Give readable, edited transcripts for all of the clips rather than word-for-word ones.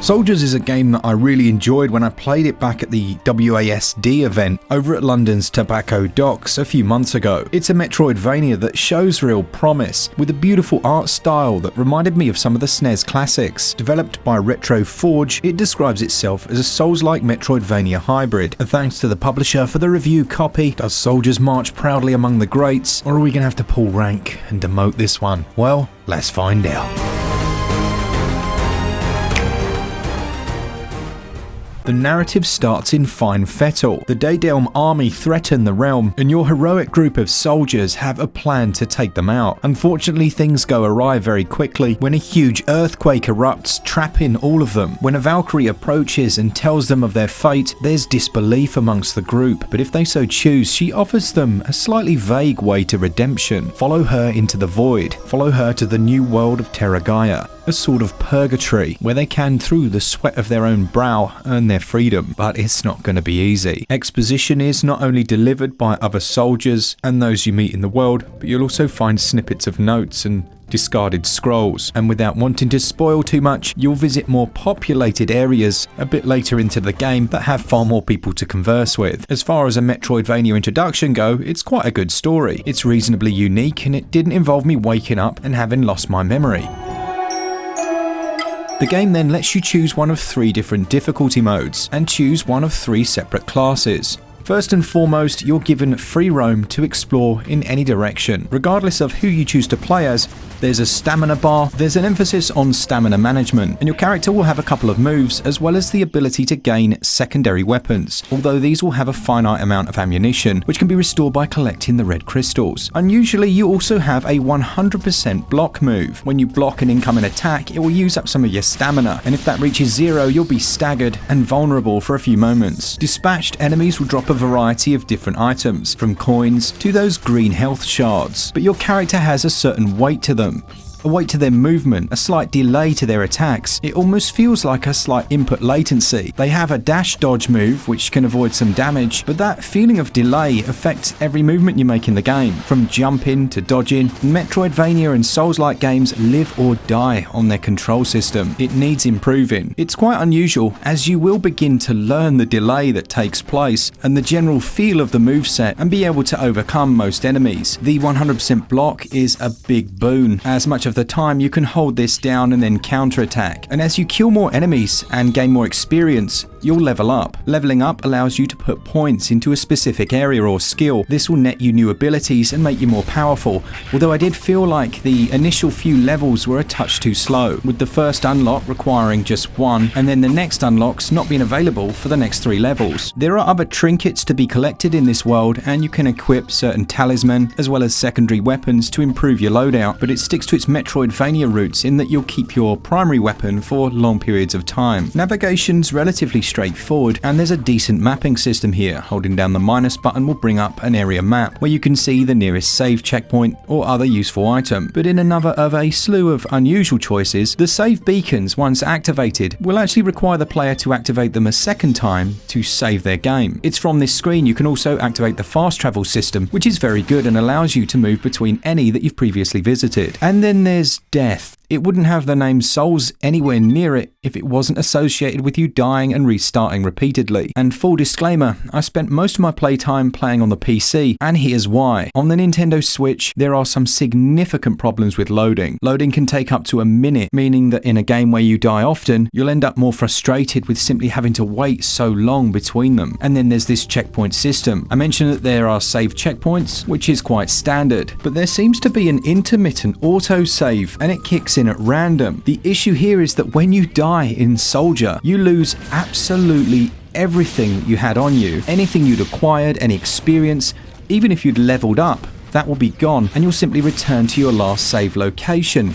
Souldiers is a game that I really enjoyed when I played it back at the WASD event over at London's Tobacco Docks a few months ago. It's a Metroidvania that shows real promise, with a beautiful art style that reminded me of some of the SNES classics. Developed by Retro Forge, it describes itself as a Souls-like Metroidvania hybrid. And thanks to the publisher for the review copy. Does Souldiers march proudly among the greats, or are we going to have to pull rank and demote this one? Well, let's find out. The narrative starts in Fine Fettle. The Daedelm army threaten the realm, and your heroic group of soldiers have a plan to take them out. Unfortunately, things go awry very quickly when a huge earthquake erupts, trapping all of them. When a Valkyrie approaches and tells them of their fate, there's disbelief amongst the group, but if they so choose, she offers them a slightly vague way to redemption. Follow her into the void. Follow her to the new world of Terragaia, a sort of purgatory where they can, through the sweat of their own brow, earn their freedom. But it's not going to be easy. Exposition is not only delivered by other soldiers and those you meet in the world, but you'll also find snippets of notes and discarded scrolls. And without wanting to spoil too much, you'll visit more populated areas a bit later into the game that have far more people to converse with. As far as a Metroidvania introduction go, it's quite a good story. It's reasonably unique, and it didn't involve me waking up and having lost my memory. The game then lets you choose one of 3 different difficulty modes and choose one of 3 separate classes. First and foremost, you're given free roam to explore in any direction. Regardless of who you choose to play as, there's a stamina bar, there's an emphasis on stamina management, and your character will have a couple of moves as well as the ability to gain secondary weapons, although these will have a finite amount of ammunition, which can be restored by collecting the red crystals. Unusually, you also have a 100% block move. When you block an incoming attack, it will use up some of your stamina, and if that reaches 0, you'll be staggered and vulnerable for a few moments. Dispatched enemies will drop a variety of different items, from coins to those green health shards, but your character has a certain weight to them. A weight to their movement, a slight delay to their attacks. It almost feels like a slight input latency. They have a dash dodge move which can avoid some damage, but that feeling of delay affects every movement you make in the game. From jumping to dodging, Metroidvania and Souls-like games live or die on their control system. It needs improving. It's quite unusual, as you will begin to learn the delay that takes place and the general feel of the moveset and be able to overcome most enemies. The 100% block is a big boon. As much of the time you can hold this down and then counterattack, and as you kill more enemies and gain more experience, you'll level up. Leveling up allows you to put points into a specific area or skill. This will net you new abilities and make you more powerful, although I did feel like the initial few levels were a touch too slow, with the first unlock requiring just 1 and then the next unlocks not being available for the next 3 levels. There are other trinkets to be collected in this world, and you can equip certain talisman as well as secondary weapons to improve your loadout, but it sticks to its Metroidvania roots in that you'll keep your primary weapon for long periods of time. Navigation's relatively straightforward, and there's a decent mapping system here. Holding down the minus button will bring up an area map where you can see the nearest save checkpoint or other useful item. But in another of a slew of unusual choices, the save beacons, once activated, will actually require the player to activate them a second time to save their game. It's from this screen you can also activate the fast travel system, which is very good and allows you to move between any that you've previously visited. And then there's death. It wouldn't have the name Souls anywhere near it if it wasn't associated with you dying and restarting repeatedly. And full disclaimer, I spent most of my playtime playing on the PC, and here's why. On the Nintendo Switch, there are some significant problems with loading. Loading can take up to a minute, meaning that in a game where you die often, you'll end up more frustrated with simply having to wait so long between them. And then there's this checkpoint system. I mentioned that there are save checkpoints, which is quite standard, but there seems to be an intermittent auto-save, and it kicks in at random. The issue here is that when you die in Soldier, you lose absolutely everything that you had on you. Anything you'd acquired, any experience, even if you'd leveled up, that will be gone, and you'll simply return to your last save location.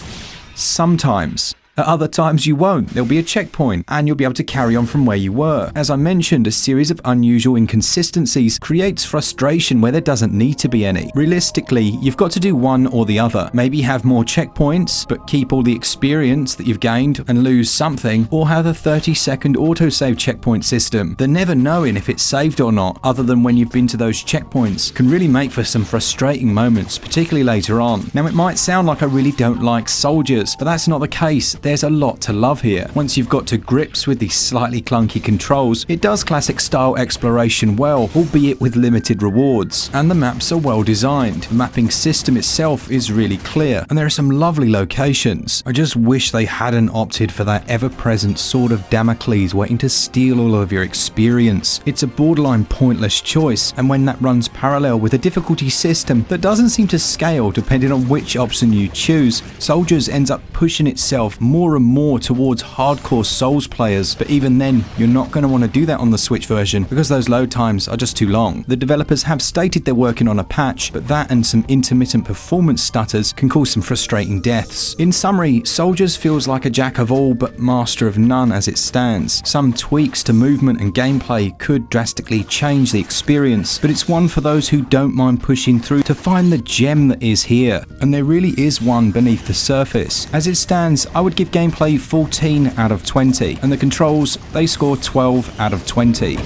Sometimes. At other times you won't. There'll be a checkpoint and you'll be able to carry on from where you were. As I mentioned, a series of unusual inconsistencies creates frustration where there doesn't need to be any. Realistically, you've got to do one or the other. Maybe have more checkpoints, but keep all the experience that you've gained and lose something, or have a 30-second autosave checkpoint system. The never knowing if it's saved or not, other than when you've been to those checkpoints, can really make for some frustrating moments, particularly later on. Now, it might sound like I really don't like Souldiers, but that's not the case. there's a lot to love here. Once you've got to grips with the slightly clunky controls, it does classic style exploration well, albeit with limited rewards, and the maps are well designed. The mapping system itself is really clear, and there are some lovely locations. I just wish they hadn't opted for that ever-present sword of Damocles waiting to steal all of your experience. It's a borderline pointless choice, and when that runs parallel with a difficulty system that doesn't seem to scale depending on which option you choose, Souldiers ends up pushing itself more and more towards hardcore Souls players, but even then, you're not going to want to do that on the Switch version because those load times are just too long. The developers have stated they're working on a patch, but that and some intermittent performance stutters can cause some frustrating deaths. In summary, Souldiers feels like a jack of all but master of none as it stands. Some tweaks to movement and gameplay could drastically change the experience, but it's one for those who don't mind pushing through to find the gem that is here, and there really is one beneath the surface. As it stands, I would give gameplay 14 out of 20, and the controls, they score 12 out of 20.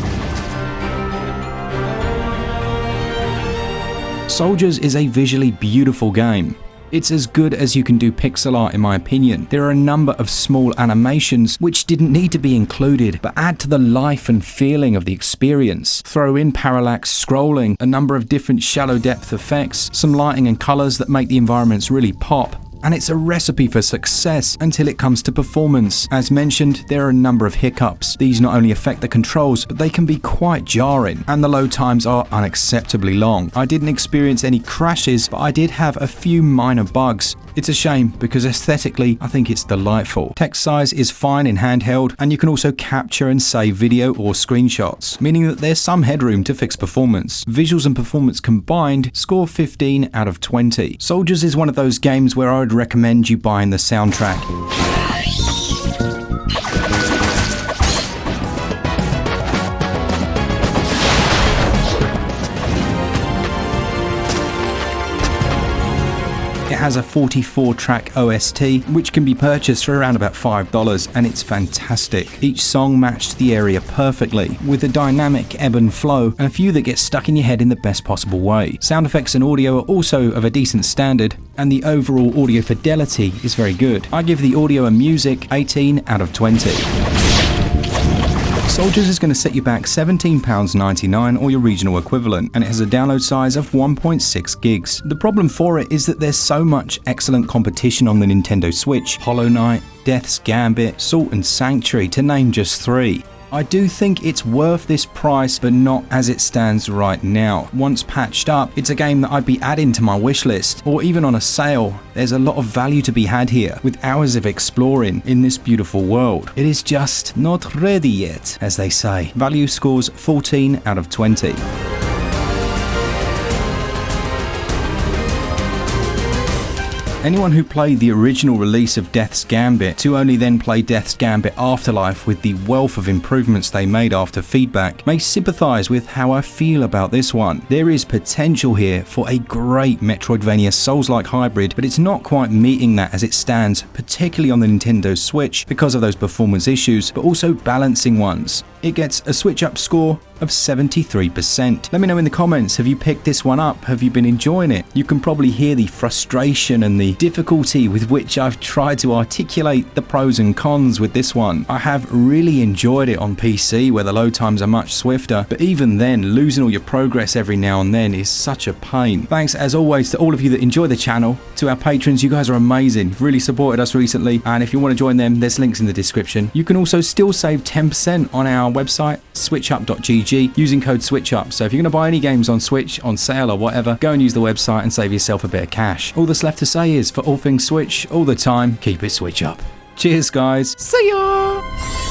Souldiers is a visually beautiful game. It's as good as you can do pixel art in my opinion. There are a number of small animations which didn't need to be included, but add to the life and feeling of the experience. Throw in parallax scrolling, a number of different shallow depth effects, some lighting and colours that make the environments really pop, and it's a recipe for success until it comes to performance. As mentioned, there are a number of hiccups. These not only affect the controls, but they can be quite jarring, and the load times are unacceptably long. I didn't experience any crashes, but I did have a few minor bugs. It's a shame because aesthetically, I think it's delightful. Text size is fine in handheld, and you can also capture and save video or screenshots, meaning that there's some headroom to fix performance. Visuals and performance combined score 15 out of 20. Souldiers is one of those games where I would recommend you buying the soundtrack. It has a 44-track OST, which can be purchased for around about $5, and it's fantastic. Each song matched the area perfectly, with a dynamic ebb and flow, and a few that get stuck in your head in the best possible way. Sound effects and audio are also of a decent standard, and the overall audio fidelity is very good. I give the audio and music 18 out of 20. Souldiers is going to set you back £17.99 or your regional equivalent, and it has a download size of 1.6 gigs. The problem for it is that there's so much excellent competition on the Nintendo Switch. Hollow Knight, Death's Gambit, Salt and Sanctuary, to name just 3. I do think it's worth this price, but not as it stands right now. Once patched up, it's a game that I'd be adding to my wish list, or even on a sale. There's a lot of value to be had here, with hours of exploring in this beautiful world. It is just not ready yet, as they say. Value scores 14 out of 20. Anyone who played the original release of Death's Gambit to only then play Death's Gambit Afterlife with the wealth of improvements they made after feedback may sympathise with how I feel about this one. There is potential here for a great Metroidvania Souls-like hybrid, but it's not quite meeting that as it stands, particularly on the Nintendo Switch because of those performance issues, but also balancing ones. It gets a SwitchUp score of 73%. Let me know in the comments, have you picked this one up? Have you been enjoying it? You can probably hear the frustration and the difficulty with which I've tried to articulate the pros and cons with this one. I have really enjoyed it on PC where the load times are much swifter, but even then, losing all your progress every now and then is such a pain. Thanks as always to all of you that enjoy the channel. To our patrons, you guys are amazing. You've really supported us recently, and if you want to join them, there's links in the description. You can also still save 10% on our website, switchup.gg, using code SwitchUp. So if you're going to buy any games on Switch, on sale or whatever, go and use the website and save yourself a bit of cash. All that's left to say is, for all things Switch, all the time, keep it Switch up. Cheers guys, see ya!